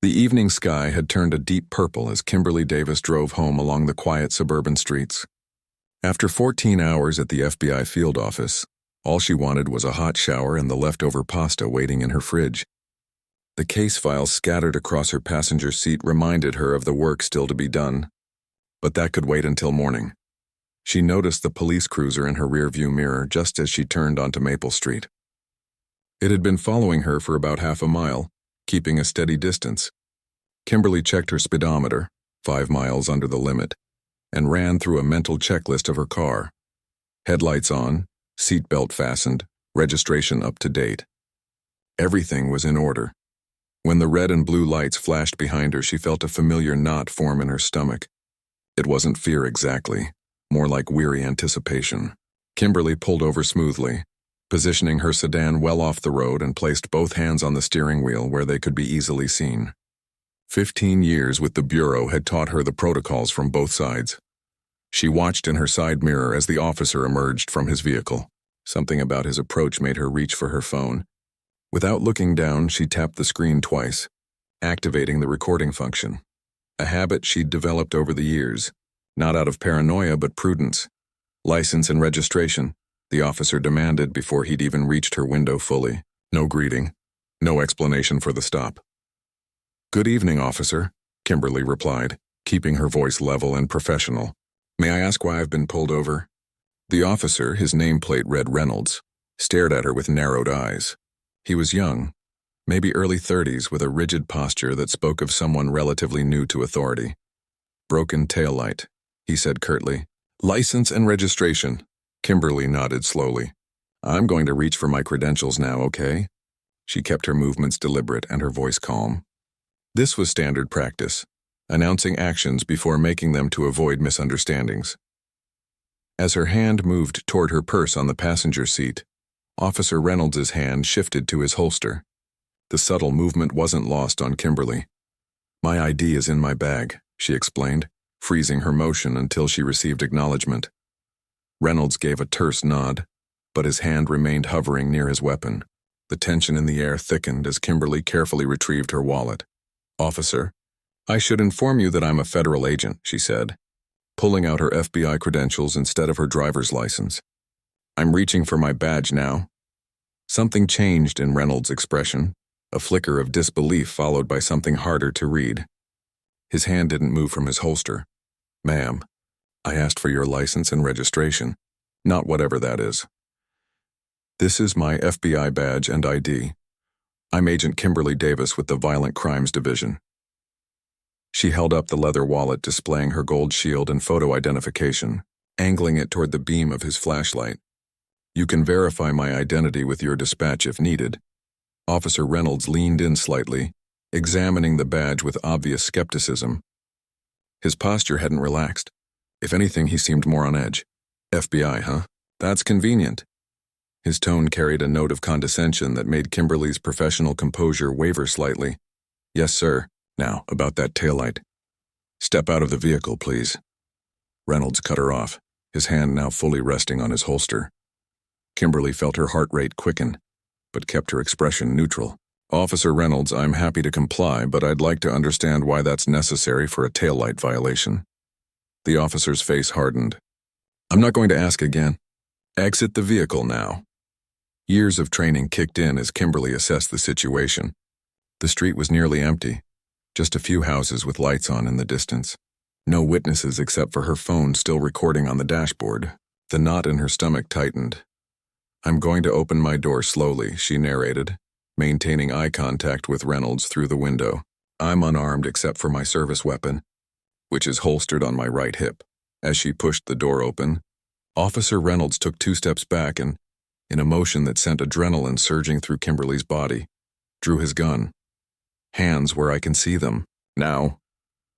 The evening sky had turned a deep purple as Kimberly Davis drove home along the quiet suburban streets. After 14 hours at the FBI field office, all she wanted was a hot shower and the leftover pasta waiting in her fridge. The case files scattered across her passenger seat reminded her of the work still to be done. But that could wait until morning. She noticed the police cruiser in her rearview mirror just as she turned onto Maple Street. It had been following her for about half a mile, keeping a steady distance. Kimberly checked her speedometer, 5 miles under the limit, and ran through a mental checklist of her car. Headlights on, seatbelt fastened, registration up to date. Everything was in order. When the red and blue lights flashed behind her, she felt a familiar knot form in her stomach. It wasn't fear exactly, more like weary anticipation. Kimberly pulled over smoothly, positioning her sedan well off the road and placed both hands on the steering wheel where they could be easily seen. 15 years with the Bureau had taught her the protocols from both sides. She watched in her side mirror as the officer emerged from his vehicle. Something about his approach made her reach for her phone. Without looking down, she tapped the screen twice, activating the recording function. A habit she'd developed over the years, not out of paranoia but prudence. License and registration, the officer demanded before he'd even reached her window fully. No greeting, no explanation for the stop. "Good evening, officer," Kimberly replied, keeping her voice level and professional. "May I ask why I've been pulled over?" The officer, his nameplate read Reynolds, stared at her with narrowed eyes. He was young, maybe early 30s, with a rigid posture that spoke of someone relatively new to authority. "Broken taillight," he said curtly. "License and registration." Kimberly nodded slowly. "I'm going to reach for my credentials now, okay?" She kept her movements deliberate and her voice calm. This was standard practice, announcing actions before making them to avoid misunderstandings. As her hand moved toward her purse on the passenger seat, Officer Reynolds' hand shifted to his holster. The subtle movement wasn't lost on Kimberly. "My ID is in my bag," she explained, freezing her motion until she received acknowledgement. Reynolds gave a terse nod, but his hand remained hovering near his weapon. The tension in the air thickened as Kimberly carefully retrieved her wallet. "Officer, I should inform you that I'm a federal agent," she said, pulling out her FBI credentials instead of her driver's license. "I'm reaching for my badge now." Something changed in Reynolds' expression, a flicker of disbelief followed by something harder to read. His hand didn't move from his holster. "Ma'am, I asked for your license and registration, not whatever that is. This is my FBI badge and ID. I'm Agent Kimberly Davis with the Violent Crimes Division." She held up the leather wallet displaying her gold shield and photo identification, angling it toward the beam of his flashlight. "You can verify my identity with your dispatch if needed." Officer Reynolds leaned in slightly, examining the badge with obvious skepticism. His posture hadn't relaxed. If anything, he seemed more on edge. "FBI, huh? That's convenient." His tone carried a note of condescension that made Kimberly's professional composure waver slightly. "Yes, sir. Now, about that taillight." "Step out of the vehicle, please." Reynolds cut her off, his hand now fully resting on his holster. Kimberly felt her heart rate quicken, but kept her expression neutral. "Officer Reynolds, I'm happy to comply, but I'd like to understand why that's necessary for a taillight violation." The officer's face hardened. "I'm not going to ask again. Exit the vehicle now." Years of training kicked in as Kimberly assessed the situation. The street was nearly empty, just a few houses with lights on in the distance. No witnesses except for her phone still recording on the dashboard. The knot in her stomach tightened. "I'm going to open my door slowly," she narrated, maintaining eye contact with Reynolds through the window. "I'm unarmed except for my service weapon, which is holstered on my right hip." As she pushed the door open, Officer Reynolds took 2 steps back and, in a motion that sent adrenaline surging through Kimberly's body, drew his gun. "Hands where I can see them. Now."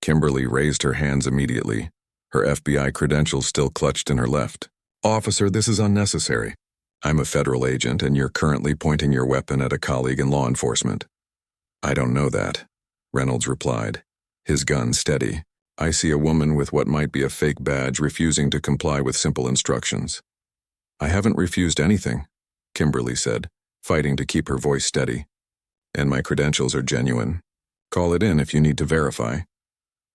Kimberly raised her hands immediately, her FBI credentials still clutched in her left. "Officer, this is unnecessary. I'm a federal agent and you're currently pointing your weapon at a colleague in law enforcement." "I don't know that," Reynolds replied, his gun steady. "I see a woman with what might be a fake badge refusing to comply with simple instructions." "I haven't refused anything," Kimberly said, fighting to keep her voice steady. "And my credentials are genuine." Call it in if you need to verify.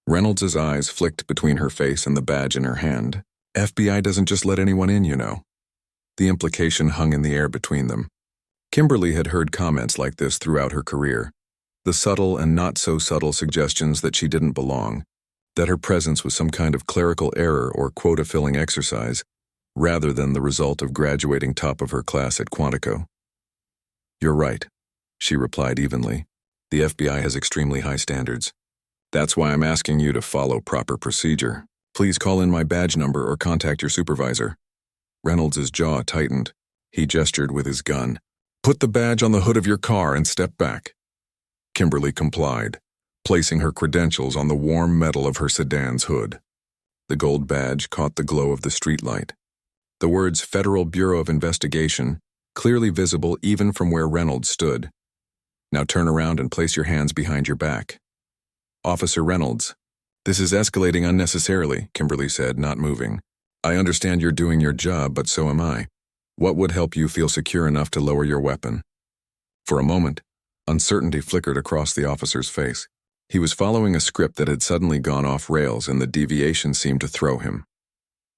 Reynolds' eyes flicked between her face and the badge in her hand. FBI doesn't just let anyone in, you know. The implication hung in the air between them. Kimberly had heard comments like this throughout her career. The subtle and not-so-subtle suggestions that she didn't belong, that her presence was some kind of clerical error or quota-filling exercise, rather than the result of graduating top of her class at Quantico. You're right, she replied evenly. The FBI has extremely high standards. That's why I'm asking you to follow proper procedure. Please call in my badge number or contact your supervisor. Reynolds' jaw tightened. He gestured with his gun. Put the badge on the hood of your car and step back. Kimberly complied, placing her credentials on the warm metal of her sedan's hood. The gold badge caught the glow of the streetlight. The words Federal Bureau of Investigation, clearly visible even from where Reynolds stood. Now turn around and place your hands behind your back. Officer Reynolds. This is escalating unnecessarily, Kimberly said, not moving. I understand you're doing your job, but so am I. What would help you feel secure enough to lower your weapon? For a moment, uncertainty flickered across the officer's face. He was following a script that had suddenly gone off rails, and the deviation seemed to throw him.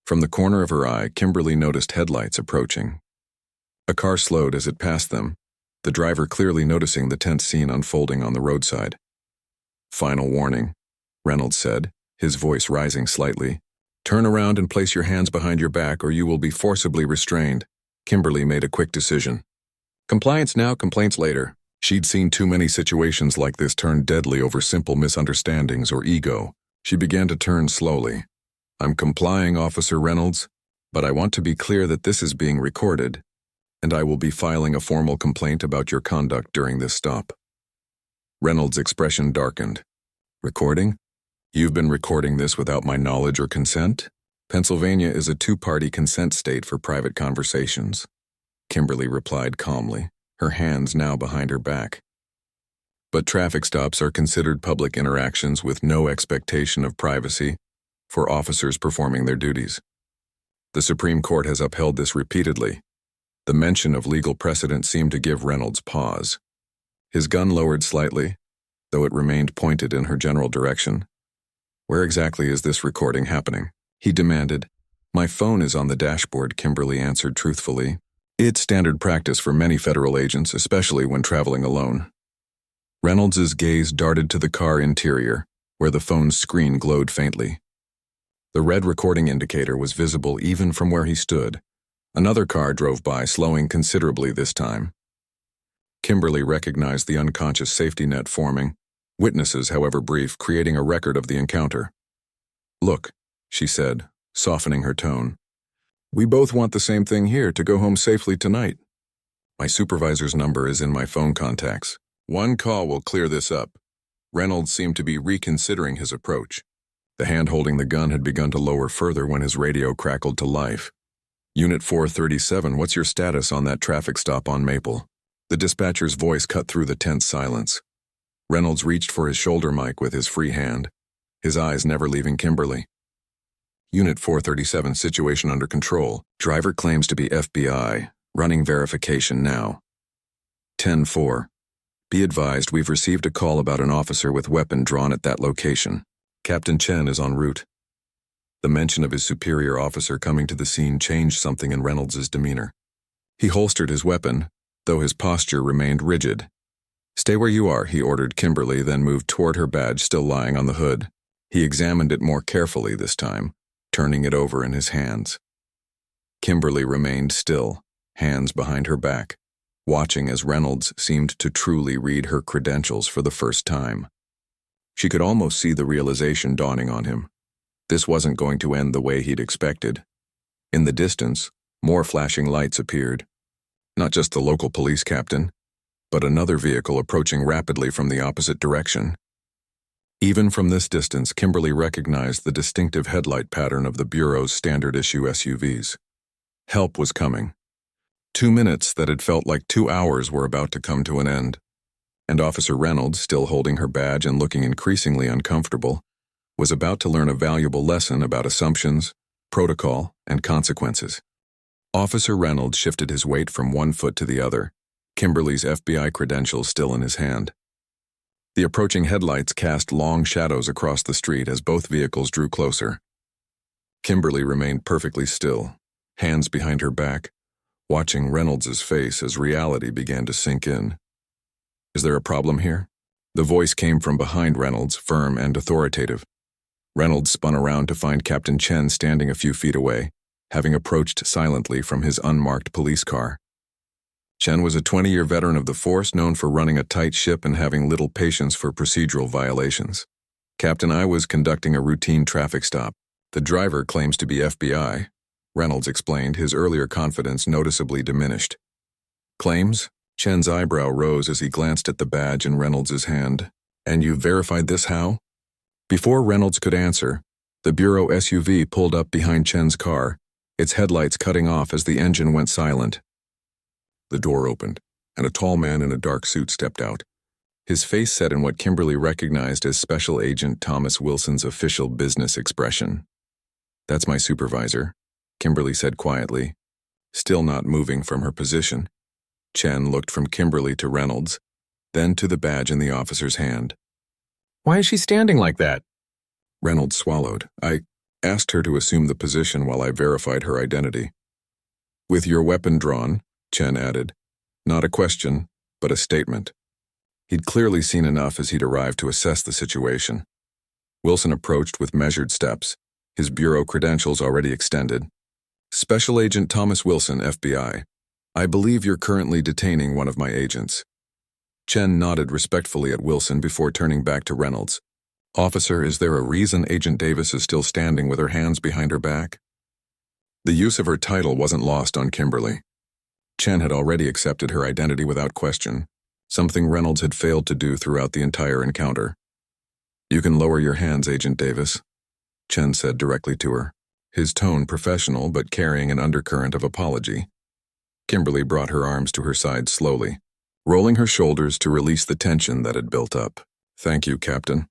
From the corner of her eye, Kimberly noticed headlights approaching. A car slowed as it passed them, the driver clearly noticing the tense scene unfolding on the roadside. Final warning, Reynolds said, his voice rising slightly. Turn around and place your hands behind your back or you will be forcibly restrained. Kimberly made a quick decision. Compliance now, complaints later. She'd seen too many situations like this turn deadly over simple misunderstandings or ego. She began to turn slowly. I'm complying, Officer Reynolds, but I want to be clear that this is being recorded, and I will be filing a formal complaint about your conduct during this stop. Reynolds' expression darkened. Recording? You've been recording this without my knowledge or consent? Pennsylvania is a two-party consent state for private conversations. Kimberly replied calmly, her hands now behind her back. But traffic stops are considered public interactions with no expectation of privacy for officers performing their duties. The Supreme Court has upheld this repeatedly. The mention of legal precedent seemed to give Reynolds pause. His gun lowered slightly, though it remained pointed in her general direction. Where exactly is this recording happening? He demanded. My phone is on the dashboard, Kimberly answered truthfully. It's standard practice for many federal agents, especially when traveling alone. Reynolds' gaze darted to the car interior, where the phone's screen glowed faintly. The red recording indicator was visible even from where he stood. Another car drove by, slowing considerably this time. Kimberly recognized the unconscious safety net forming, witnesses, however brief, creating a record of the encounter. Look, she said, softening her tone. We both want the same thing here, to go home safely tonight. My supervisor's number is in my phone contacts. One call will clear this up. Reynolds seemed to be reconsidering his approach. The hand holding the gun had begun to lower further when his radio crackled to life. Unit 437, what's your status on that traffic stop on Maple? The dispatcher's voice cut through the tense silence. Reynolds reached for his shoulder mic with his free hand, his eyes never leaving Kimberly. Unit 437, situation under control. Driver claims to be FBI. Running verification now. 10-4. Be advised, we've received a call about an officer with weapon drawn at that location. Captain Chen is en route. The mention of his superior officer coming to the scene changed something in Reynolds' demeanor. He holstered his weapon, though his posture remained rigid. Stay where you are, he ordered Kimberly, then moved toward her badge still lying on the hood. He examined it more carefully this time, turning it over in his hands. Kimberly remained still, hands behind her back, watching as Reynolds seemed to truly read her credentials for the first time. She could almost see the realization dawning on him. This wasn't going to end the way he'd expected. In the distance, more flashing lights appeared. Not just the local police captain, but another vehicle approaching rapidly from the opposite direction. Even from this distance, Kimberly recognized the distinctive headlight pattern of the Bureau's standard-issue SUVs. Help was coming. 2 minutes that had felt like 2 hours were about to come to an end. And Officer Reynolds, still holding her badge and looking increasingly uncomfortable, was about to learn a valuable lesson about assumptions, protocol, and consequences. Officer Reynolds shifted his weight from one foot to the other, Kimberly's FBI credentials still in his hand. The approaching headlights cast long shadows across the street as both vehicles drew closer. Kimberly remained perfectly still, hands behind her back, watching Reynolds' face as reality began to sink in. "Is there a problem here?" The voice came from behind Reynolds, firm and authoritative. Reynolds spun around to find Captain Chen standing a few feet away, having approached silently from his unmarked police car. Chen was a 20-year veteran of the force known for running a tight ship and having little patience for procedural violations. "Captain, I was conducting a routine traffic stop. The driver claims to be FBI," Reynolds explained, his earlier confidence noticeably diminished. "Claims?" Chen's eyebrow rose as he glanced at the badge in Reynolds' hand. "And you verified this how?" Before Reynolds could answer, the Bureau SUV pulled up behind Chen's car, its headlights cutting off as the engine went silent. The door opened, and a tall man in a dark suit stepped out, his face set in what Kimberly recognized as Special Agent Thomas Wilson's official business expression. "That's my supervisor," Kimberly said quietly, still not moving from her position. Chen looked from Kimberly to Reynolds, then to the badge in the officer's hand. "Why is she standing like that?" Reynolds swallowed. "I asked her to assume the position while I verified her identity." "With your weapon drawn," Chen added. Not a question, but a statement. He'd clearly seen enough as he'd arrived to assess the situation. Wilson approached with measured steps, his bureau credentials already extended. "Special Agent Thomas Wilson, FBI. I believe you're currently detaining one of my agents." Chen nodded respectfully at Wilson before turning back to Reynolds. "Officer, is there a reason Agent Davis is still standing with her hands behind her back?" The use of her title wasn't lost on Kimberly. Chen had already accepted her identity without question, something Reynolds had failed to do throughout the entire encounter. "You can lower your hands, Agent Davis," Chen said directly to her, his tone professional but carrying an undercurrent of apology. Kimberly brought her arms to her sides slowly, rolling her shoulders to release the tension that had built up. "Thank you, Captain."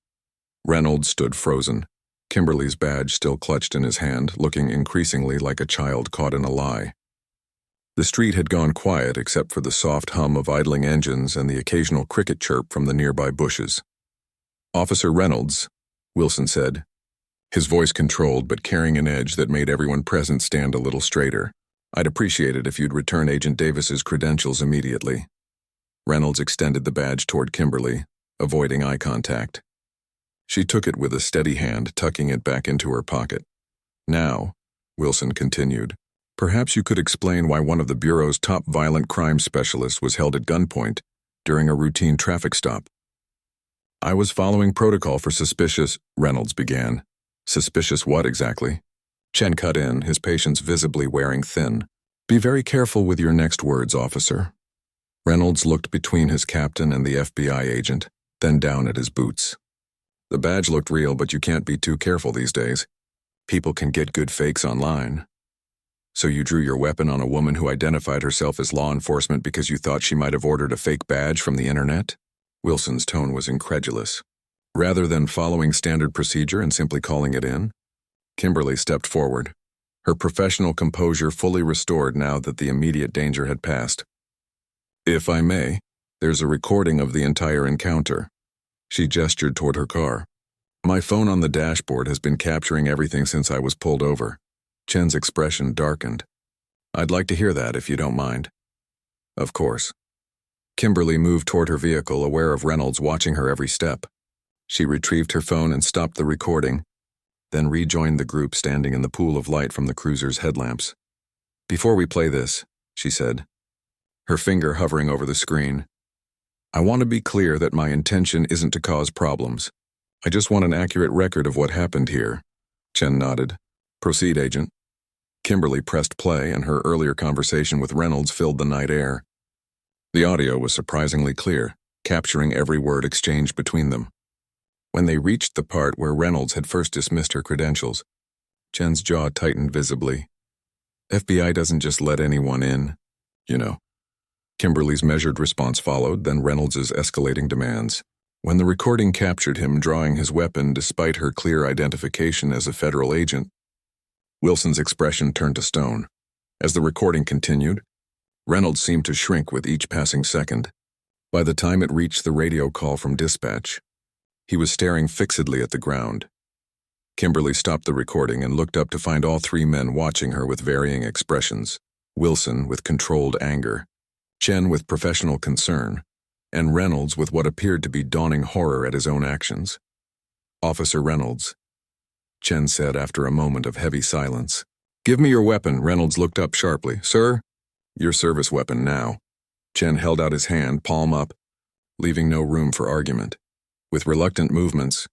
Reynolds stood frozen, Kimberly's badge still clutched in his hand, looking increasingly like a child caught in a lie. The street had gone quiet except for the soft hum of idling engines and the occasional cricket chirp from the nearby bushes. "Officer Reynolds," Wilson said, his voice controlled but carrying an edge that made everyone present stand a little straighter. "I'd appreciate it if you'd return Agent Davis's credentials immediately." Reynolds extended the badge toward Kimberly, avoiding eye contact. She took it with a steady hand, tucking it back into her pocket. "Now," Wilson continued, "perhaps you could explain why one of the Bureau's top violent crime specialists was held at gunpoint during a routine traffic stop." "I was following protocol for suspicious," Reynolds began. "Suspicious what exactly?" Chen cut in, his patience visibly wearing thin. "Be very careful with your next words, officer." Reynolds looked between his captain and the FBI agent, then down at his boots. "The badge looked real, but you can't be too careful these days. People can get good fakes online. So you drew your weapon on a woman who identified herself as law enforcement because you thought she might have ordered a fake badge from the internet?" Wilson's tone was incredulous. "Rather than following standard procedure and simply calling it in?" Kimberly stepped forward, her professional composure fully restored now that the immediate danger had passed. "If I may, there's a recording of the entire encounter." She gestured toward her car. "My phone on the dashboard has been capturing everything since I was pulled over." Chen's expression darkened. "I'd like to hear that if you don't mind." "Of course." Kimberly moved toward her vehicle, aware of Reynolds watching her every step. She retrieved her phone and stopped the recording, then rejoined the group standing in the pool of light from the cruiser's headlamps. "Before we play this," she said, her finger hovering over the screen, "I want to be clear that my intention isn't to cause problems. I just want an accurate record of what happened here." Chen nodded. "Proceed, Agent." Kimberly pressed play, and her earlier conversation with Reynolds filled the night air. The audio was surprisingly clear, capturing every word exchanged between them. When they reached the part where Reynolds had first dismissed her credentials, Chen's jaw tightened visibly. "FBI doesn't just let anyone in, you know." Kimberly's measured response followed, then Reynolds's escalating demands. When the recording captured him drawing his weapon despite her clear identification as a federal agent, Wilson's expression turned to stone. As the recording continued, Reynolds seemed to shrink with each passing second. By the time it reached the radio call from dispatch, he was staring fixedly at the ground. Kimberly stopped the recording and looked up to find all three men watching her with varying expressions: Wilson with controlled anger, Chen with professional concern, and Reynolds with what appeared to be dawning horror at his own actions. "Officer Reynolds," Chen said after a moment of heavy silence. "Give me your weapon." Reynolds looked up sharply. "Sir?" "Your service weapon now." Chen held out his hand, palm up, leaving no room for argument. With reluctant movements,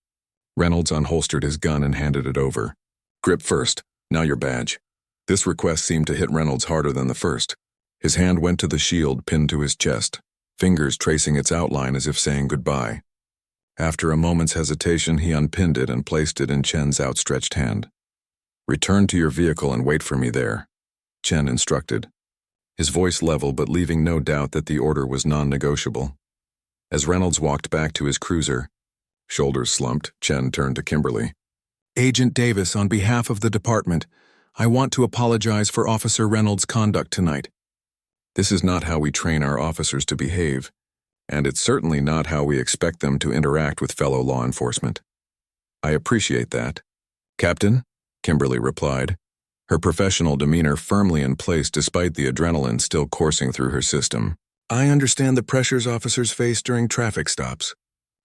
Reynolds unholstered his gun and handed it over. "Grip first, now your badge." This request seemed to hit Reynolds harder than the first. His hand went to the shield pinned to his chest, fingers tracing its outline as if saying goodbye. After a moment's hesitation, he unpinned it and placed it in Chen's outstretched hand. "Return to your vehicle and wait for me there," Chen instructed, his voice level but leaving no doubt that the order was non-negotiable. As Reynolds walked back to his cruiser, shoulders slumped, Chen turned to Kimberly. "Agent Davis, on behalf of the department, I want to apologize for Officer Reynolds' conduct tonight. This is not how we train our officers to behave, and it's certainly not how we expect them to interact with fellow law enforcement." "I appreciate that, Captain," Kimberly replied, her professional demeanor firmly in place despite the adrenaline still coursing through her system. "I understand the pressures officers face during traffic stops."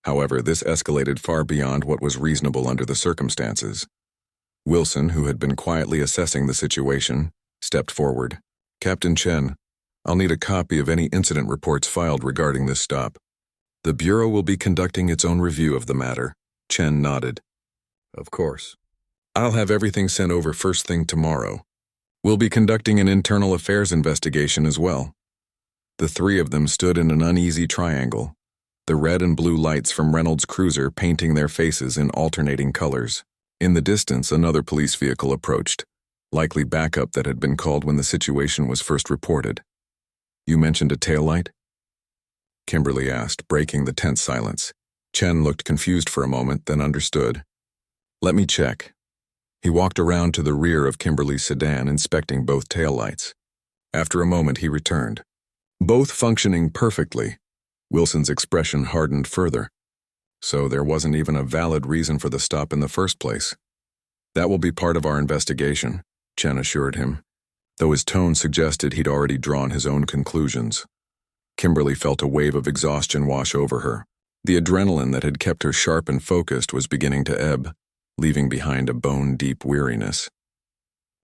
However, this escalated far beyond what was reasonable under the circumstances. Wilson, who had been quietly assessing the situation, stepped forward. "Captain Chen, I'll need a copy of any incident reports filed regarding this stop. The Bureau will be conducting its own review of the matter." Chen nodded. "Of course. I'll have everything sent over first thing tomorrow. We'll be conducting an internal affairs investigation as well." The three of them stood in an uneasy triangle, the red and blue lights from Reynolds' cruiser painting their faces in alternating colors. In the distance, another police vehicle approached, likely backup that had been called when the situation was first reported. "You mentioned a taillight?" Kimberly asked, breaking the tense silence. Chen looked confused for a moment, then understood. "Let me check." He walked around to the rear of Kimberly's sedan, inspecting both taillights. After a moment, he returned. Both functioning perfectly. Wilson's expression hardened further. So there wasn't even a valid reason for the stop in the first place. "That will be part of our investigation," Chen assured him, though his tone suggested he'd already drawn his own conclusions. Kimberly felt a wave of exhaustion wash over her. The adrenaline that had kept her sharp and focused was beginning to ebb, leaving behind a bone-deep weariness.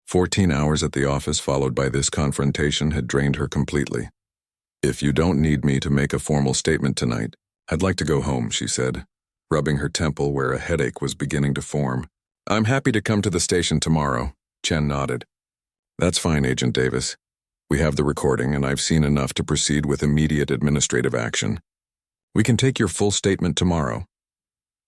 14 hours at the office followed by this confrontation had drained her completely. "If you don't need me to make a formal statement tonight, I'd like to go home," she said, rubbing her temple where a headache was beginning to form. "I'm happy to come to the station tomorrow," Chen nodded. "That's fine, Agent Davis. We have the recording, and I've seen enough to proceed with immediate administrative action. We can take your full statement tomorrow."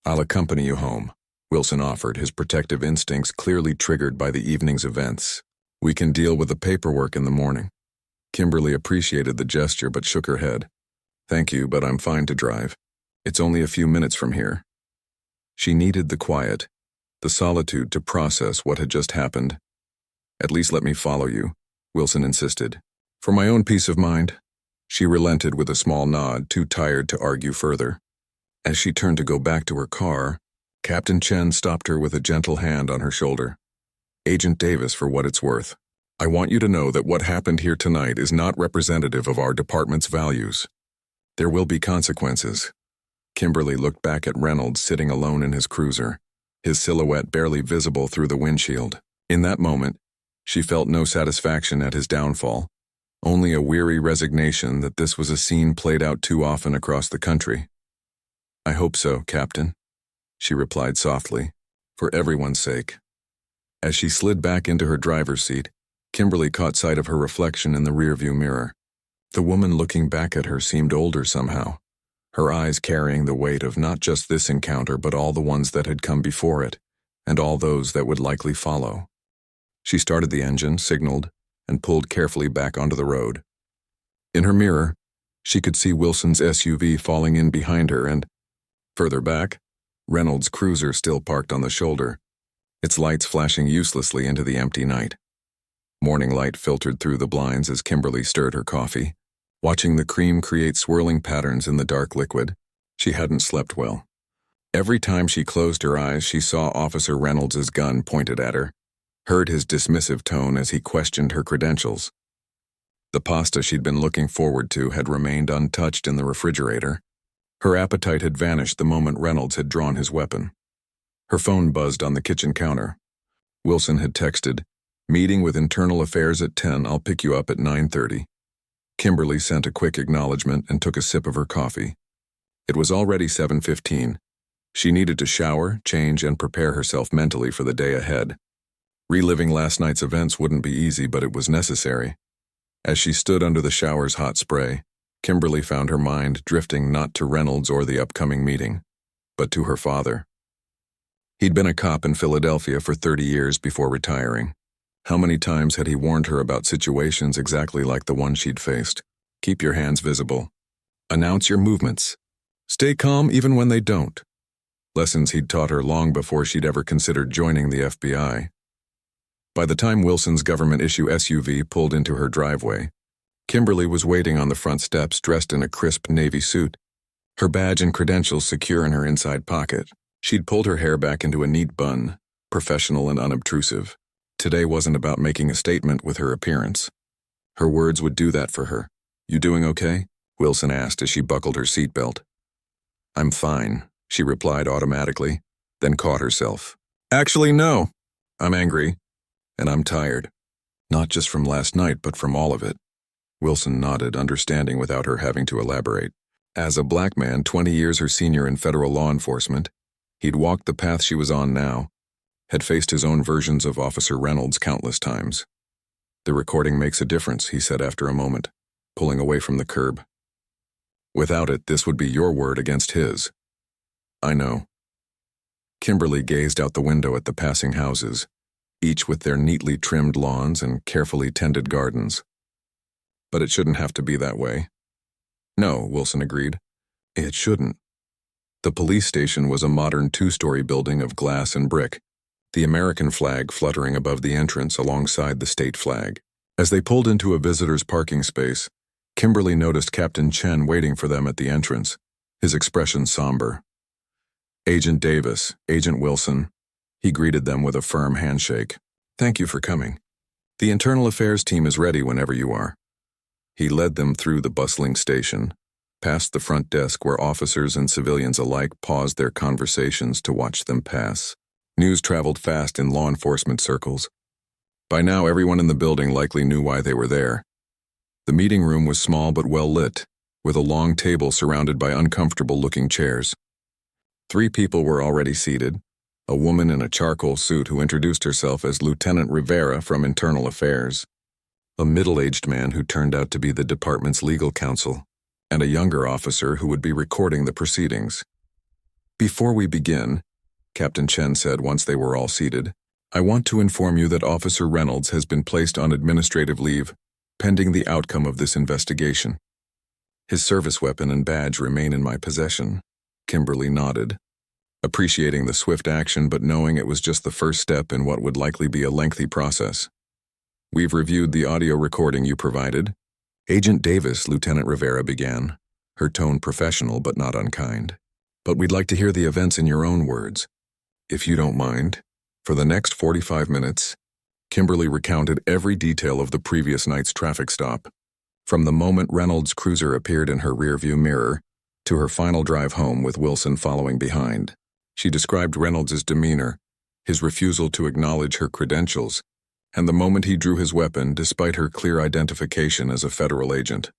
"I'll accompany you home," Wilson offered, his protective instincts clearly triggered by the evening's events. "We can deal with the paperwork in the morning." Kimberly appreciated the gesture but shook her head. "Thank you, but I'm fine to drive. It's only a few minutes from here." She needed the quiet, the solitude to process what had just happened. "At least let me follow you," Wilson insisted. "For my own peace of mind." She relented with a small nod, too tired to argue further. As she turned to go back to her car, Captain Chen stopped her with a gentle hand on her shoulder. "Agent Davis, for what it's worth, I want you to know that what happened here tonight is not representative of our department's values. There will be consequences." Kimberly looked back at Reynolds sitting alone in his cruiser, his silhouette barely visible through the windshield. In that moment, she felt no satisfaction at his downfall, only a weary resignation that this was a scene played out too often across the country. "I hope so, Captain," she replied softly, "for everyone's sake." As she slid back into her driver's seat, Kimberly caught sight of her reflection in the rearview mirror. The woman looking back at her seemed older somehow, her eyes carrying the weight of not just this encounter but all the ones that had come before it, and all those that would likely follow. She started the engine, signaled, and pulled carefully back onto the road. In her mirror, she could see Wilson's SUV falling in behind her and, further back, Reynolds' cruiser still parked on the shoulder, its lights flashing uselessly into the empty night. Morning light filtered through the blinds as Kimberly stirred her coffee, Watching the cream create swirling patterns in the dark liquid, she hadn't slept well. Every time she closed her eyes, she saw Officer Reynolds' gun pointed at her, heard his dismissive tone as he questioned her credentials. The pasta she'd been looking forward to had remained untouched in the refrigerator. Her appetite had vanished the moment Reynolds had drawn his weapon. Her phone buzzed on the kitchen counter. Wilson had texted, "Meeting with Internal Affairs at 10, I'll pick you up at 9:30. Kimberly sent a quick acknowledgement and took a sip of her coffee. It was already 7:15. She needed to shower, change, and prepare herself mentally for the day ahead. Reliving last night's events wouldn't be easy, but it was necessary. As she stood under the shower's hot spray, Kimberly found her mind drifting not to Reynolds or the upcoming meeting, but to her father. He'd been a cop in Philadelphia for 30 years before retiring. How many times had he warned her about situations exactly like the one she'd faced? Keep your hands visible. Announce your movements. Stay calm even when they don't. Lessons he'd taught her long before she'd ever considered joining the FBI. By the time Wilson's government-issue SUV pulled into her driveway, Kimberly was waiting on the front steps dressed in a crisp navy suit, her badge and credentials secure in her inside pocket. She'd pulled her hair back into a neat bun, professional and unobtrusive. Today wasn't about making a statement with her appearance. Her words would do that for her. "You doing okay?" Wilson asked as she buckled her seatbelt. "I'm fine," she replied automatically, then caught herself. "Actually, no. I'm angry, and I'm tired. Not just from last night, but from all of it." Wilson nodded, understanding without her having to elaborate. As a black man 20 years her senior in federal law enforcement, he'd walked the path she was on now, had faced his own versions of Officer Reynolds countless times. "The recording makes a difference," he said after a moment, pulling away from the curb. "Without it, this would be your word against his." "I know." Kimberly gazed out the window at the passing houses, each with their neatly trimmed lawns and carefully tended gardens. "But it shouldn't have to be that way." "No," Wilson agreed. "It shouldn't." The police station was a modern two-story building of glass and brick, the American flag fluttering above the entrance alongside the state flag. As they pulled into a visitor's parking space, Kimberly noticed Captain Chen waiting for them at the entrance, his expression somber. "Agent Davis, Agent Wilson." He greeted them with a firm handshake. "Thank you for coming. The Internal Affairs team is ready whenever you are." He led them through the bustling station, past the front desk where officers and civilians alike paused their conversations to watch them pass. News traveled fast in law enforcement circles. By now, everyone in the building likely knew why they were there. The meeting room was small but well lit, with a long table surrounded by uncomfortable-looking chairs. 3 people were already seated, a woman in a charcoal suit who introduced herself as Lieutenant Rivera from Internal Affairs, a middle-aged man who turned out to be the department's legal counsel, and a younger officer who would be recording the proceedings. "Before we begin," Captain Chen said once they were all seated, "I want to inform you that Officer Reynolds has been placed on administrative leave, pending the outcome of this investigation. His service weapon and badge remain in my possession." Kimberly nodded, appreciating the swift action but knowing it was just the first step in what would likely be a lengthy process. "We've reviewed the audio recording you provided." "Agent Davis," Lieutenant Rivera began, her tone professional but not unkind. "But we'd like to hear the events in your own words. If you don't mind." For the next 45 minutes, Kimberly recounted every detail of the previous night's traffic stop, from the moment Reynolds' cruiser appeared in her rearview mirror to her final drive home with Wilson following behind. She described Reynolds' demeanor, his refusal to acknowledge her credentials, and the moment he drew his weapon despite her clear identification as a federal agent.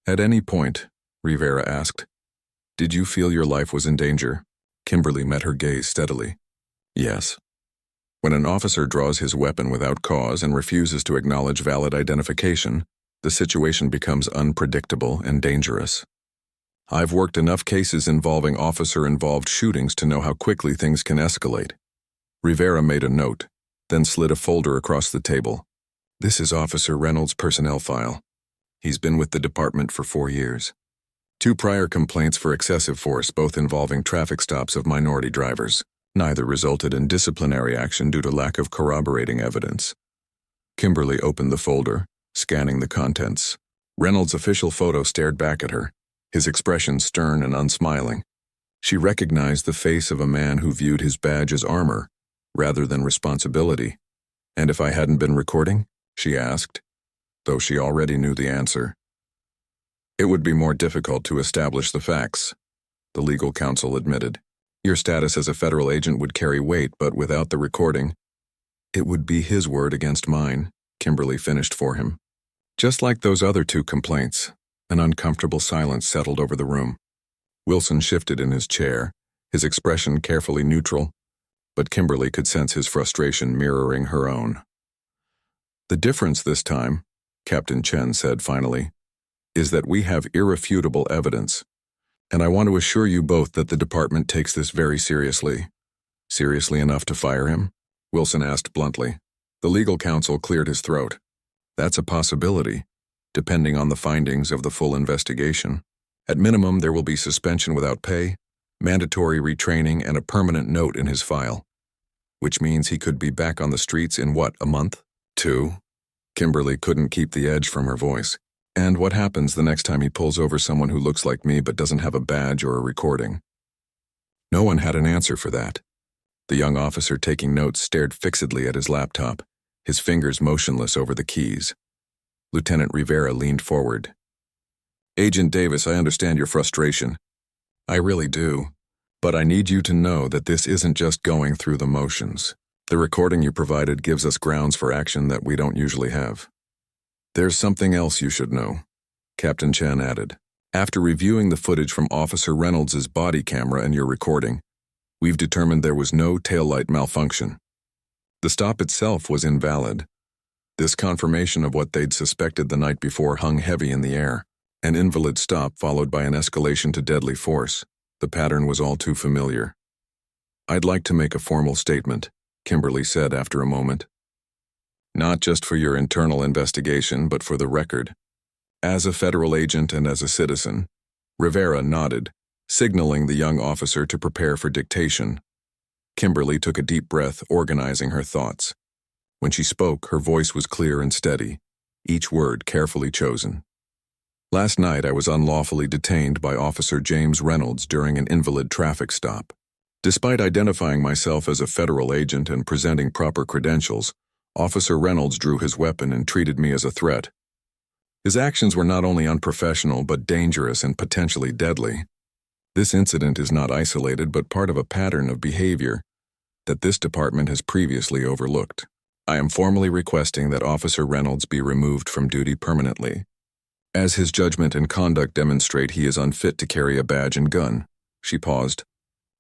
"At any point," Rivera asked, "did you feel your life was in danger?" Kimberly met her gaze steadily. "Yes. When an officer draws his weapon without cause and refuses to acknowledge valid identification, the situation becomes unpredictable and dangerous. I've worked enough cases involving officer-involved shootings to know how quickly things can escalate." Rivera made a note, then slid a folder across the table. "This is Officer Reynolds' personnel file. He's been with the department for 4 years. 2 prior complaints for excessive force, both involving traffic stops of minority drivers. Neither resulted in disciplinary action due to lack of corroborating evidence." Kimberly opened the folder, scanning the contents. Reynolds' official photo stared back at her, his expression stern and unsmiling. She recognized the face of a man who viewed his badge as armor, rather than responsibility. "And if I hadn't been recording?" she asked, though she already knew the answer. "It would be more difficult to establish the facts," the legal counsel admitted. "Your status as a federal agent would carry weight, but without the recording, it would be his word against mine," Kimberly finished for him. Just like those other two complaints, an uncomfortable silence settled over the room. Wilson shifted in his chair, his expression carefully neutral, but Kimberly could sense his frustration mirroring her own. "The difference this time," Captain Chen said finally, "is that we have irrefutable evidence, and I want to assure you both that the department takes this very seriously." "Seriously enough to fire him?" Wilson asked bluntly. The legal counsel cleared his throat. "That's a possibility, depending on the findings of the full investigation. At minimum, there will be suspension without pay, mandatory retraining, and a permanent note in his file. Which means he could be back on the streets in what, a month? 2? Kimberly couldn't keep the edge from her voice. "And what happens the next time he pulls over someone who looks like me but doesn't have a badge or a recording?" No one had an answer for that. The young officer taking notes stared fixedly at his laptop, his fingers motionless over the keys. Lieutenant Rivera leaned forward. "Agent Davis, I understand your frustration. I really do. But I need you to know that this isn't just going through the motions. The recording you provided gives us grounds for action that we don't usually have. There's something else you should know," Captain Chen added. "After reviewing the footage from Officer Reynolds' body camera and your recording, we've determined there was no taillight malfunction. The stop itself was invalid. This confirmation of what they'd suspected the night before hung heavy in the air. An invalid stop followed by an escalation to deadly force. The pattern was all too familiar." "I'd like to make a formal statement," Kimberly said after a moment. "Not just for your internal investigation, but for the record. As a federal agent and as a citizen." Rivera nodded, signaling the young officer to prepare for dictation. Kimberly took a deep breath, organizing her thoughts. When she spoke, her voice was clear and steady, each word carefully chosen. "Last night I was unlawfully detained by Officer James Reynolds during an invalid traffic stop. Despite identifying myself as a federal agent and presenting proper credentials, Officer Reynolds drew his weapon and treated me as a threat. His actions were not only unprofessional but dangerous and potentially deadly. This incident is not isolated but part of a pattern of behavior that this department has previously overlooked. I am formally requesting that Officer Reynolds be removed from duty permanently, as his judgment and conduct demonstrate he is unfit to carry a badge and gun." She paused,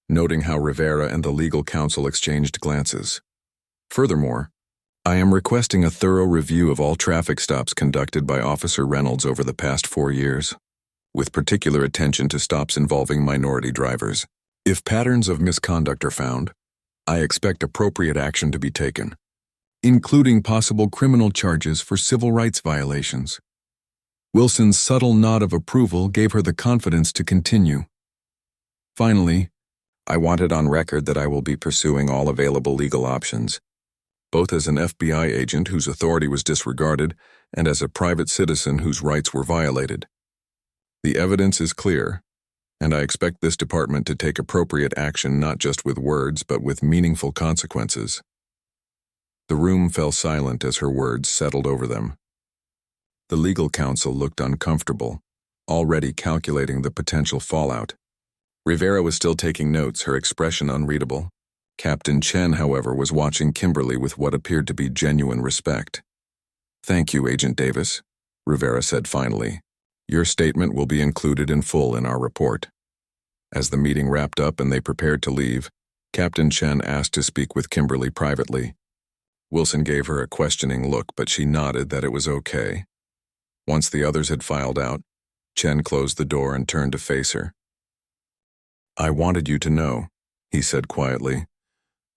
noting how Rivera and the legal counsel exchanged glances. "Furthermore, I am requesting a thorough review of all traffic stops conducted by Officer Reynolds over the past 4 years, with particular attention to stops involving minority drivers. If patterns of misconduct are found, I expect appropriate action to be taken, including possible criminal charges for civil rights violations." Wilson's subtle nod of approval gave her the confidence to continue. "Finally, I want it on record that I will be pursuing all available legal options, both as an FBI agent whose authority was disregarded and as a private citizen whose rights were violated. The evidence is clear, and I expect this department to take appropriate action not just with words but with meaningful consequences." The room fell silent as her words settled over them. The legal counsel looked uncomfortable, already calculating the potential fallout. Rivera was still taking notes, her expression unreadable. Captain Chen, however, was watching Kimberly with what appeared to be genuine respect. "Thank you, Agent Davis," Rivera said finally. "Your statement will be included in full in our report." As the meeting wrapped up and they prepared to leave, Captain Chen asked to speak with Kimberly privately. Wilson gave her a questioning look, but she nodded that it was okay. Once the others had filed out, Chen closed the door and turned to face her. "I wanted you to know," he said quietly,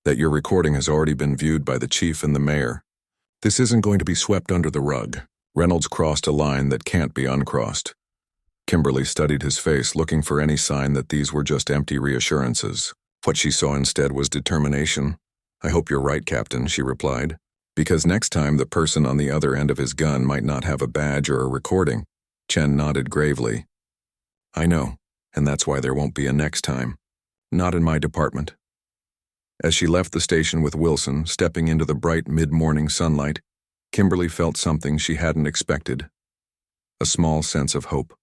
"that your recording has already been viewed by the chief and the mayor. This isn't going to be swept under the rug." Reynolds crossed a line that can't be uncrossed. Kimberly studied his face, looking for any sign that these were just empty reassurances. What she saw instead was determination. "I hope you're right, Captain," she replied, "because next time the person on the other end of his gun might not have a badge or a recording. Chen nodded gravely. I know, and that's why there won't be a next time. Not in my department. As she left the station with Wilson, stepping into the bright mid-morning sunlight, Kimberly felt something she hadn't expected. A small sense of hope.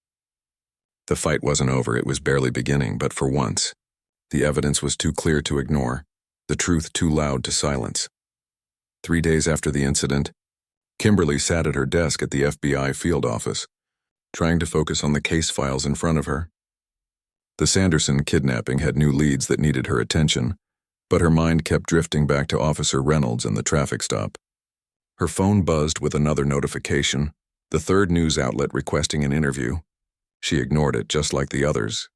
The fight wasn't over, it was barely beginning, but for once, the evidence was too clear to ignore, the truth too loud to silence. 3 days after the incident, Kimberly sat at her desk at the FBI field office, trying to focus on the case files in front of her. The Sanderson kidnapping had new leads that needed her attention, but her mind kept drifting back to Officer Reynolds and the traffic stop. Her phone buzzed with another notification, the third news outlet requesting an interview. She ignored it just like the others.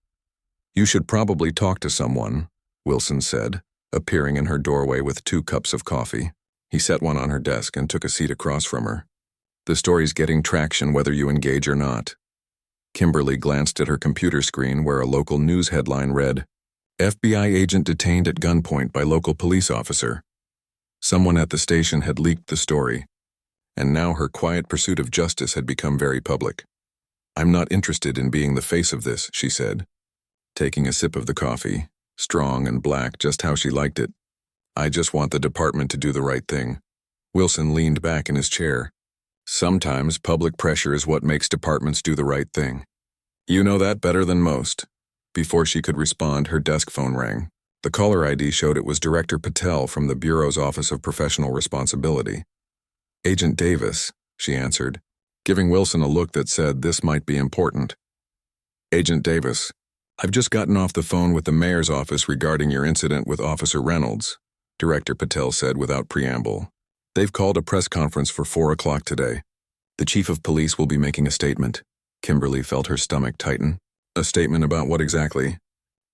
You should probably talk to someone, Wilson said, appearing in her doorway with 2 cups of coffee. He set one on her desk and took a seat across from her. The story's getting traction whether you engage or not. Kimberly glanced at her computer screen where a local news headline read, FBI agent detained at gunpoint by local police officer. Someone at the station had leaked the story, and now her quiet pursuit of justice had become very public. I'm not interested in being the face of this, she said, taking a sip of the coffee, strong and black just how she liked it. I just want the department to do the right thing. Wilson leaned back in his chair. Sometimes public pressure is what makes departments do the right thing. You know that better than most. Before she could respond, her desk phone rang. The caller ID showed it was Director Patel from the Bureau's Office of Professional Responsibility. Agent Davis, she answered, giving Wilson a look that said this might be important. Agent Davis, I've just gotten off the phone with the mayor's office regarding your incident with Officer Reynolds, Director Patel said without preamble. They've called a press conference for 4 o'clock today. The chief of police will be making a statement. Kimberly felt her stomach tighten. A statement about what exactly?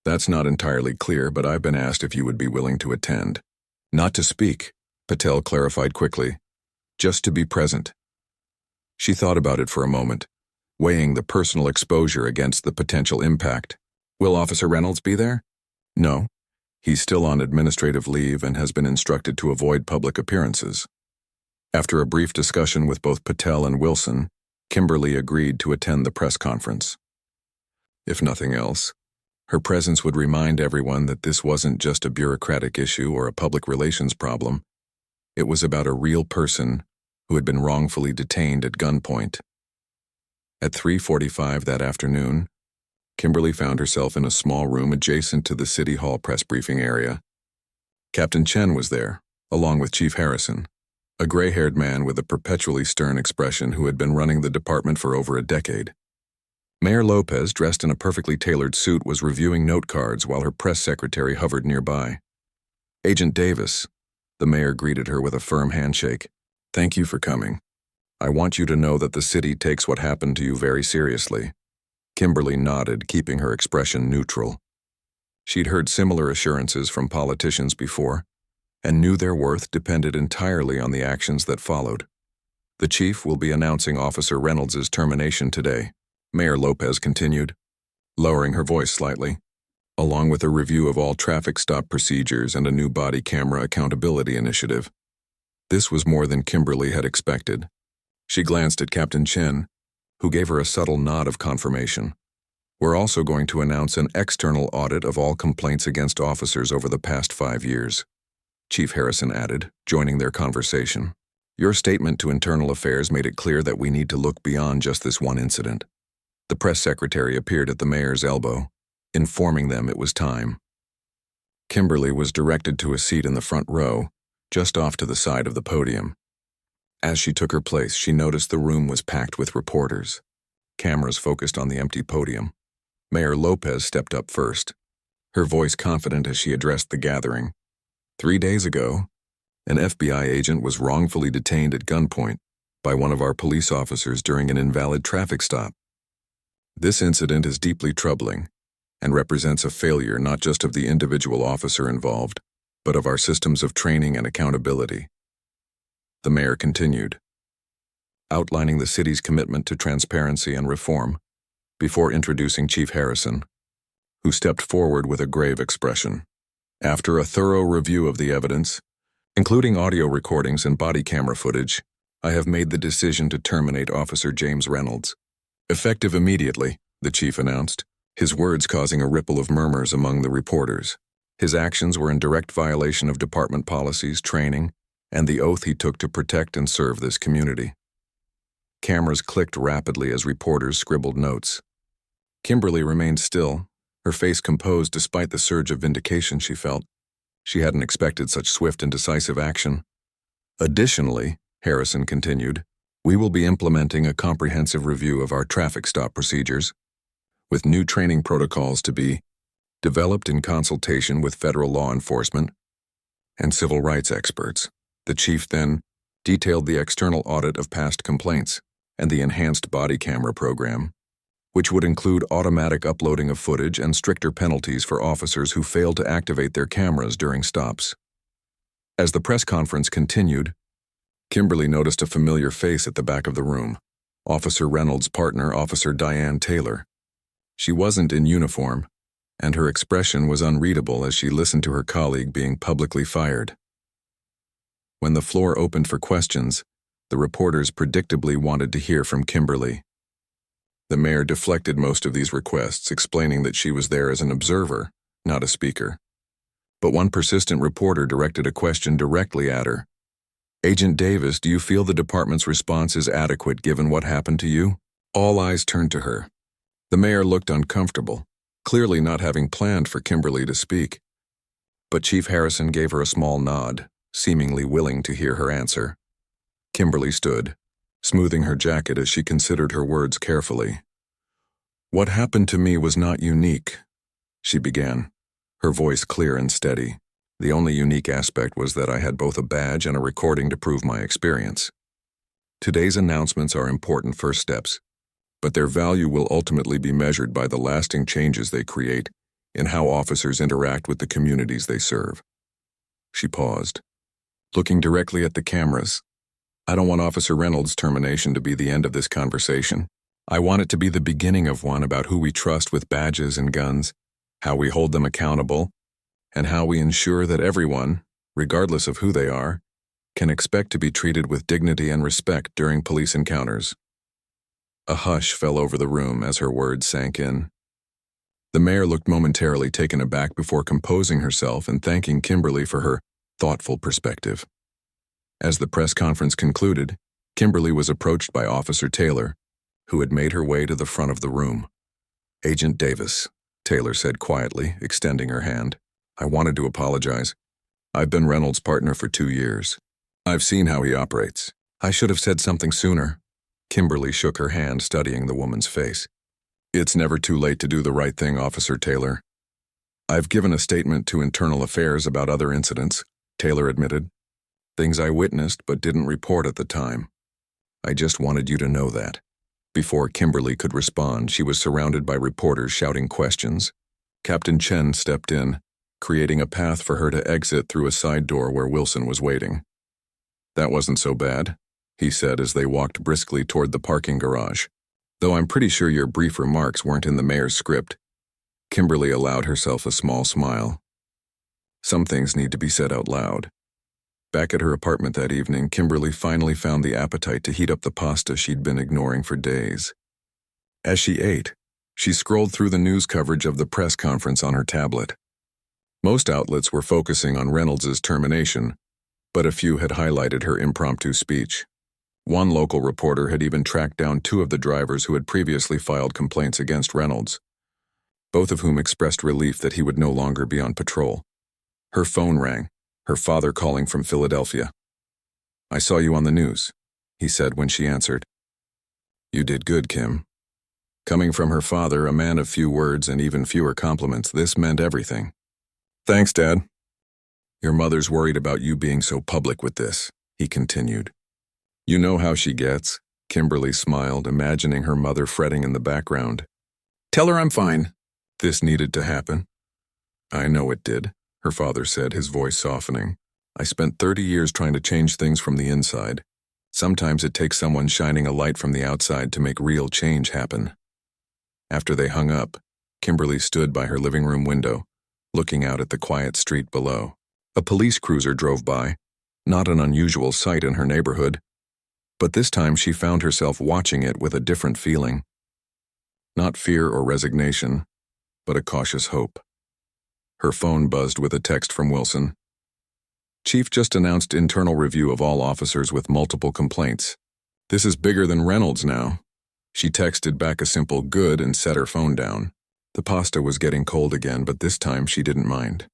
That's not entirely clear, but I've been asked if you would be willing to attend. Not to speak, Patel clarified quickly. Just to be present. She thought about it for a moment, weighing the personal exposure against the potential impact. Will Officer Reynolds be there? No. He's still on administrative leave and has been instructed to avoid public appearances. After a brief discussion with both Patel and Wilson, Kimberly agreed to attend the press conference. If nothing else, her presence would remind everyone that this wasn't just a bureaucratic issue or a public relations problem. It was about a real person who had been wrongfully detained at gunpoint. At 3:45 that afternoon, Kimberly found herself in a small room adjacent to the City Hall press briefing area. Captain Chen was there, along with Chief Harrison, a gray-haired man with a perpetually stern expression who had been running the department for over a decade. Mayor Lopez, dressed in a perfectly tailored suit, was reviewing note cards while her press secretary hovered nearby. Agent Davis, the mayor greeted her with a firm handshake. Thank you for coming. I want you to know that the city takes what happened to you very seriously. Kimberly nodded, keeping her expression neutral. She'd heard similar assurances from politicians before, and knew their worth depended entirely on the actions that followed. The chief will be announcing Officer Reynolds' termination today, Mayor Lopez continued, lowering her voice slightly, along with a review of all traffic stop procedures and a new body camera accountability initiative. This was more than Kimberly had expected. She glanced at Captain Chen, who gave her a subtle nod of confirmation. We're also going to announce an external audit of all complaints against officers over the past 5 years. Chief Harrison added, joining their conversation. Your statement to Internal Affairs made it clear that we need to look beyond just this one incident. The press secretary appeared at the mayor's elbow, informing them it was time. Kimberly was directed to a seat in the front row, just off to the side of the podium. As she took her place, she noticed the room was packed with reporters. Cameras focused on the empty podium. Mayor Lopez stepped up first, her voice confident as she addressed the gathering. 3 days ago, an FBI agent was wrongfully detained at gunpoint by one of our police officers during an invalid traffic stop. This incident is deeply troubling and represents a failure not just of the individual officer involved, but of our systems of training and accountability. The mayor continued, outlining the city's commitment to transparency and reform, before introducing Chief Harrison, who stepped forward with a grave expression. After a thorough review of the evidence, including audio recordings and body camera footage, I have made the decision to terminate Officer James Reynolds. Effective immediately, the chief announced, his words causing a ripple of murmurs among the reporters. His actions were in direct violation of department policies, training, and the oath he took to protect and serve this community. Cameras clicked rapidly as reporters scribbled notes. Kimberly remained still, her face composed despite the surge of vindication she felt. She hadn't expected such swift and decisive action. Additionally, Harrison continued, we will be implementing a comprehensive review of our traffic stop procedures, with new training protocols to be developed in consultation with federal law enforcement and civil rights experts. The chief then detailed the external audit of past complaints and the enhanced body camera program, which would include automatic uploading of footage and stricter penalties for officers who failed to activate their cameras during stops. As the press conference continued, Kimberly noticed a familiar face at the back of the room, Officer Reynolds' partner, Officer Diane Taylor. She wasn't in uniform, and her expression was unreadable as she listened to her colleague being publicly fired. When the floor opened for questions, the reporters predictably wanted to hear from Kimberly. The mayor deflected most of these requests, explaining that she was there as an observer, not a speaker. But one persistent reporter directed a question directly at her. Agent Davis, do you feel the department's response is adequate given what happened to you? All eyes turned to her. The mayor looked uncomfortable, clearly not having planned for Kimberly to speak. But Chief Harrison gave her a small nod, seemingly willing to hear her answer. Kimberly stood, smoothing her jacket as she considered her words carefully. What happened to me was not unique, she began, her voice clear and steady. The only unique aspect was that I had both a badge and a recording to prove my experience. Today's announcements are important first steps, but their value will ultimately be measured by the lasting changes they create in how officers interact with the communities they serve. She paused, looking directly at the cameras. I don't want Officer Reynolds' termination to be the end of this conversation. I want it to be the beginning of one about who we trust with badges and guns, how we hold them accountable, and how we ensure that everyone, regardless of who they are, can expect to be treated with dignity and respect during police encounters. A hush fell over the room as her words sank in. The mayor looked momentarily taken aback before composing herself and thanking Kimberly for her thoughtful perspective. As the press conference concluded, Kimberly was approached by Officer Taylor, who had made her way to the front of the room. Agent Davis, Taylor said quietly, extending her hand. I wanted to apologize. I've been Reynolds' partner for 2 years. I've seen how he operates. I should have said something sooner. Kimberly shook her hand, studying the woman's face. It's never too late to do the right thing, Officer Taylor. I've given a statement to Internal Affairs about other incidents, Taylor admitted. Things I witnessed but didn't report at the time. I just wanted you to know that. Before Kimberly could respond, she was surrounded by reporters shouting questions. Captain Chen stepped in, creating a path for her to exit through a side door where Wilson was waiting. That wasn't so bad, he said as they walked briskly toward the parking garage. Though I'm pretty sure your brief remarks weren't in the mayor's script. Kimberly allowed herself a small smile. Some things need to be said out loud. Back at her apartment that evening, Kimberly finally found the appetite to heat up the pasta she'd been ignoring for days. As she ate, she scrolled through the news coverage of the press conference on her tablet. Most outlets were focusing on Reynolds' termination, but a few had highlighted her impromptu speech. One local reporter had even tracked down 2 of the drivers who had previously filed complaints against Reynolds, both of whom expressed relief that he would no longer be on patrol. Her phone rang, her father calling from Philadelphia. I saw you on the news, he said when she answered. You did good, Kim. Coming from her father, a man of few words and even fewer compliments, this meant everything. Thanks, Dad. Your mother's worried about you being so public with this, he continued. You know how she gets, Kimberly smiled, imagining her mother fretting in the background. Tell her I'm fine. This needed to happen. I know it did, her father said, his voice softening. I spent 30 years trying to change things from the inside. Sometimes it takes someone shining a light from the outside to make real change happen. After they hung up, Kimberly stood by her living room window, looking out at the quiet street below. A police cruiser drove by, not an unusual sight in her neighborhood, but this time she found herself watching it with a different feeling. Not fear or resignation, but a cautious hope. Her phone buzzed with a text from Wilson. Chief just announced internal review of all officers with multiple complaints. This is bigger than Reynolds now. She texted back a simple good and set her phone down. The pasta was getting cold again, but this time she didn't mind.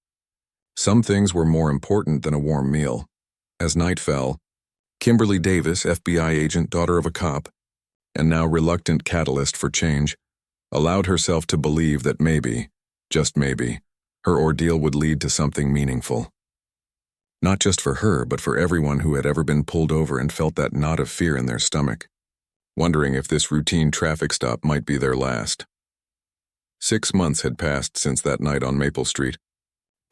Some things were more important than a warm meal. As night fell, Kimberly Davis, FBI agent, daughter of a cop, and now reluctant catalyst for change, allowed herself to believe that maybe, just maybe, her ordeal would lead to something meaningful. Not just for her, but for everyone who had ever been pulled over and felt that knot of fear in their stomach, wondering if this routine traffic stop might be their last. 6 months had passed since that night on Maple Street.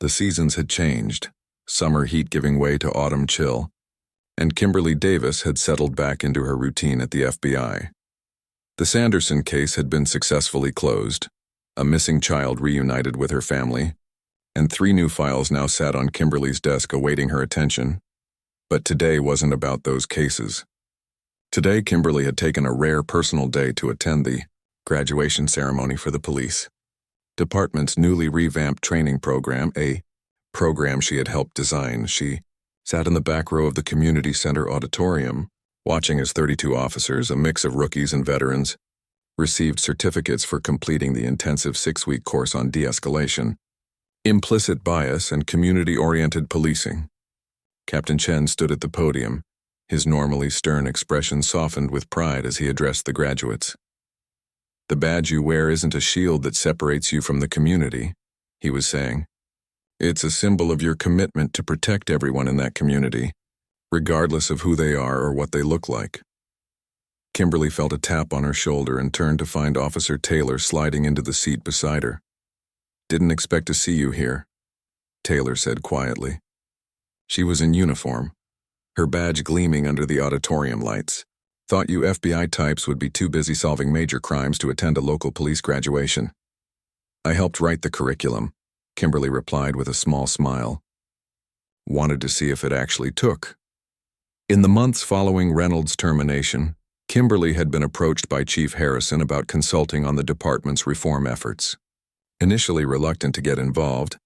The seasons had changed, summer heat giving way to autumn chill, and Kimberly Davis had settled back into her routine at the FBI. The Sanderson case had been successfully closed, a missing child reunited with her family, and 3 new files now sat on Kimberly's desk awaiting her attention. But today wasn't about those cases. Today, Kimberly had taken a rare personal day to attend the graduation ceremony for the police department's newly revamped training program, a program she had helped design. She sat in the back row of the community center auditorium, watching as 32 officers, a mix of rookies and veterans, received certificates for completing the intensive 6-week course on de-escalation, implicit bias, and community-oriented policing. Captain Chen stood at the podium, his normally stern expression softened with pride as he addressed the graduates. "The badge you wear isn't a shield that separates you from the community," he was saying. "It's a symbol of your commitment to protect everyone in that community, regardless of who they are or what they look like." Kimberly felt a tap on her shoulder and turned to find Officer Taylor sliding into the seat beside her. "Didn't expect to see you here," Taylor said quietly. She was in uniform, her badge gleaming under the auditorium lights. "Thought you FBI types would be too busy solving major crimes to attend a local police graduation." "I helped write the curriculum," Kimberly replied with a small smile. "Wanted to see if it actually took." In the months following Reynolds' termination, Kimberly had been approached by Chief Harrison about consulting on the department's reform efforts. Initially reluctant to get involved,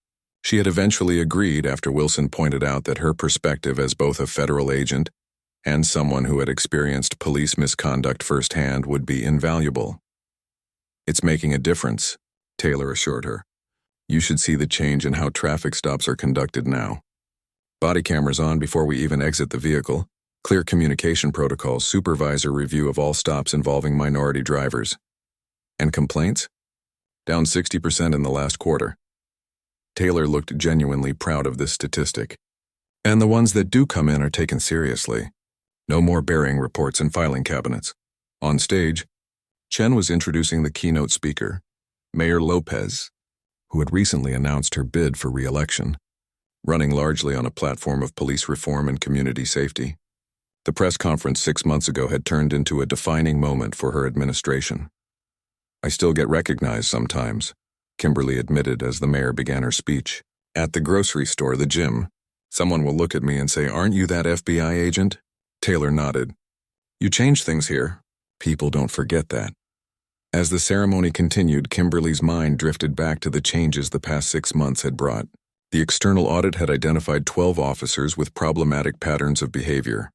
she had eventually agreed after Wilson pointed out that her perspective as both a federal agent and someone who had experienced police misconduct firsthand would be invaluable. "It's making a difference," Taylor assured her. "You should see the change in how traffic stops are conducted now. Body cameras on before we even exit the vehicle, clear communication protocols, supervisor review of all stops involving minority drivers. And complaints? Down 60% in the last quarter." Taylor looked genuinely proud of this statistic. "And the ones that do come in are taken seriously. No more burying reports in filing cabinets." On stage, Chen was introducing the keynote speaker, Mayor Lopez, who had recently announced her bid for re-election, running largely on a platform of police reform and community safety. The press conference 6 months ago had turned into a defining moment for her administration. "I still get recognized sometimes," Kimberly admitted as the mayor began her speech. "At the grocery store, the gym, someone will look at me and say, 'Aren't you that FBI agent?'" Taylor nodded. "You changed things here. People don't forget that." As the ceremony continued, Kimberly's mind drifted back to the changes the past 6 months had brought. The external audit had identified 12 officers with problematic patterns of behavior,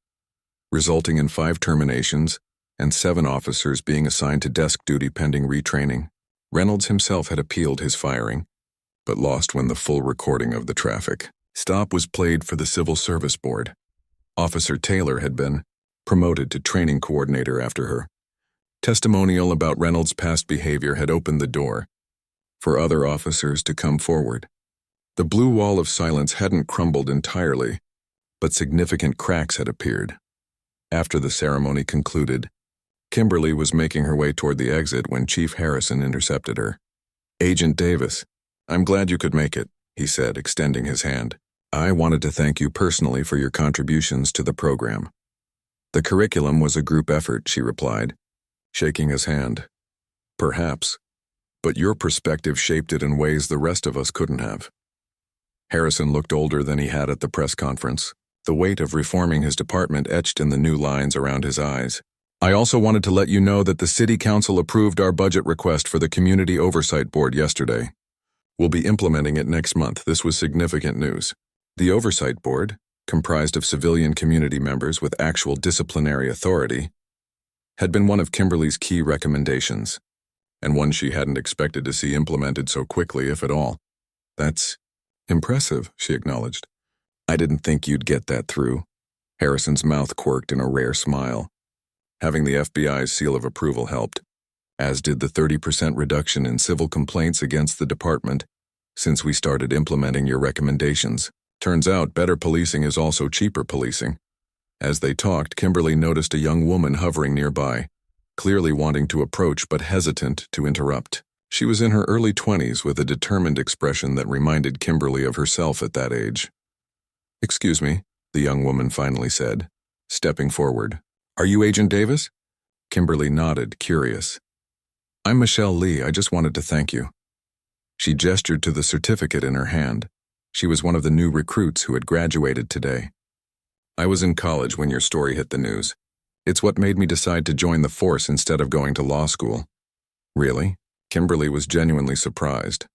resulting in 5 terminations and 7 officers being assigned to desk duty pending retraining. Reynolds himself had appealed his firing, but lost when the full recording of the traffic stop was played for the Civil Service Board. Officer Taylor had been promoted to training coordinator after her testimonial about Reynolds' past behavior had opened the door for other officers to come forward. The blue wall of silence hadn't crumbled entirely, but significant cracks had appeared. After the ceremony concluded, Kimberly was making her way toward the exit when Chief Harrison intercepted her. "Agent Davis, I'm glad you could make it," he said, extending his hand. "I wanted to thank you personally for your contributions to the program." "The curriculum was a group effort," she replied, shaking his hand. "Perhaps, but your perspective shaped it in ways the rest of us couldn't have." Harrison looked older than he had at the press conference, the weight of reforming his department etched in the new lines around his eyes. I also wanted to let you know that the City Council approved our budget request for the Community Oversight Board yesterday. We'll be implementing it next month. This was significant news. The Oversight Board, comprised of civilian community members with actual disciplinary authority, had been one of Kimberly's key recommendations, and one she hadn't expected to see implemented so quickly, if at all. That's impressive, she acknowledged. I didn't think you'd get that through. Harrison's mouth quirked in a rare smile. Having the FBI's seal of approval helped, as did the 30% reduction in civil complaints against the department since we started implementing your recommendations. Turns out better policing is also cheaper policing. As they talked, Kimberly noticed a young woman hovering nearby, clearly wanting to approach but hesitant to interrupt. She was in her early 20s with a determined expression that reminded Kimberly of herself at that age. "Excuse me," the young woman finally said, stepping forward. "Are you Agent Davis?" Kimberly nodded, curious. "I'm Michelle Lee. I just wanted to thank you." She gestured to the certificate in her hand. She was one of the new recruits who had graduated today. "I was in college when your story hit the news. It's what made me decide to join the force instead of going to law school." "Really?" Kimberly was genuinely surprised.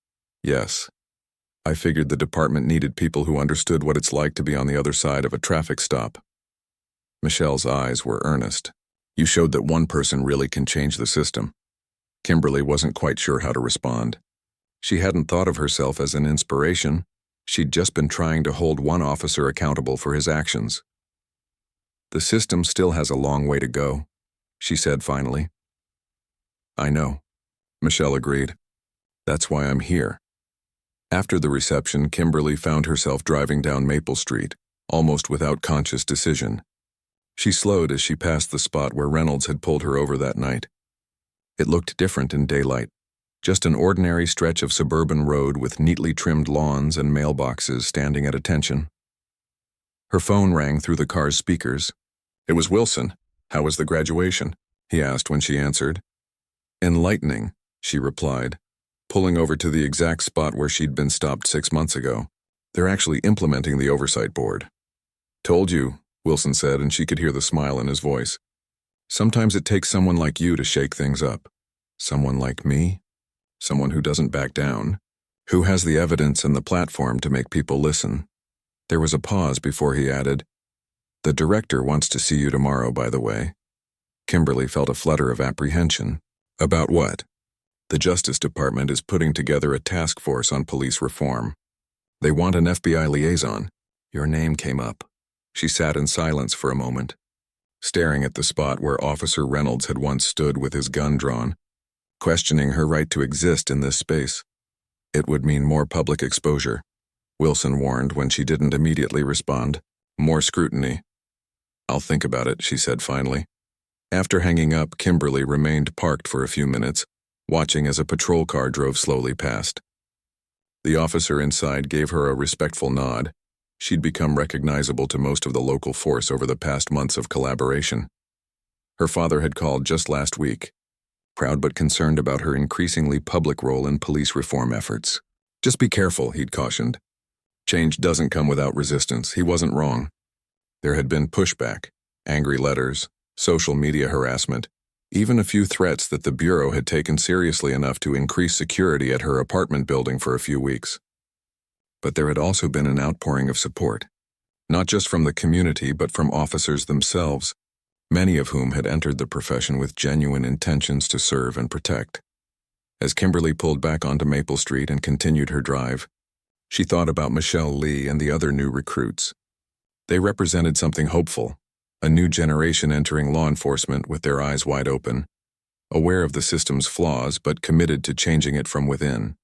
"Yes. I figured the department needed people who understood what it's like to be on the other side of a traffic stop." Michelle's eyes were earnest. "You showed that one person really can change the system." Kimberly wasn't quite sure how to respond. She hadn't thought of herself as an inspiration. She'd just been trying to hold one officer accountable for his actions. "The system still has a long way to go," she said finally. "I know," Michelle agreed. "That's why I'm here." After the reception, Kimberly found herself driving down Maple Street, almost without conscious decision. She slowed as she passed the spot where Reynolds had pulled her over that night. It looked different in daylight. Just an ordinary stretch of suburban road with neatly trimmed lawns and mailboxes standing at attention. Her phone rang through the car's speakers. It was Wilson. "How was the graduation?" he asked when she answered. "Enlightening," she replied, pulling over to the exact spot where she'd been stopped 6 months ago. "They're actually implementing the Oversight Board." "Told you," Wilson said, and she could hear the smile in his voice. "Sometimes it takes someone like you to shake things up." "Someone like me?" "Someone who doesn't back down, who has the evidence and the platform to make people listen." There was a pause before he added, "The director wants to see you tomorrow, by the way." Kimberly felt a flutter of apprehension. "About what?" "The Justice Department is putting together a task force on police reform. They want an FBI liaison." Your name came up. She sat in silence for a moment, staring at the spot where Officer Reynolds had once stood with his gun drawn, questioning her right to exist in this space. "It would mean more public exposure," Wilson warned when she didn't immediately respond. "More scrutiny." "I'll think about it," she said finally. After hanging up, Kimberly remained parked for a few minutes, watching as a patrol car drove slowly past. The officer inside gave her a respectful nod. She'd become recognizable to most of the local force over the past months of collaboration. Her father had called just last week, proud but concerned about her increasingly public role in police reform efforts. "Just be careful," he'd cautioned. "Change doesn't come without resistance." He wasn't wrong. There had been pushback, angry letters, social media harassment, even a few threats that the Bureau had taken seriously enough to increase security at her apartment building for a few weeks. But there had also been an outpouring of support, not just from the community but from officers themselves, many of whom had entered the profession with genuine intentions to serve and protect. As Kimberly pulled back onto Maple Street and continued her drive, she thought about Michelle Lee and the other new recruits. They represented something hopeful, a new generation entering law enforcement with their eyes wide open, aware of the system's flaws but committed to changing it from within.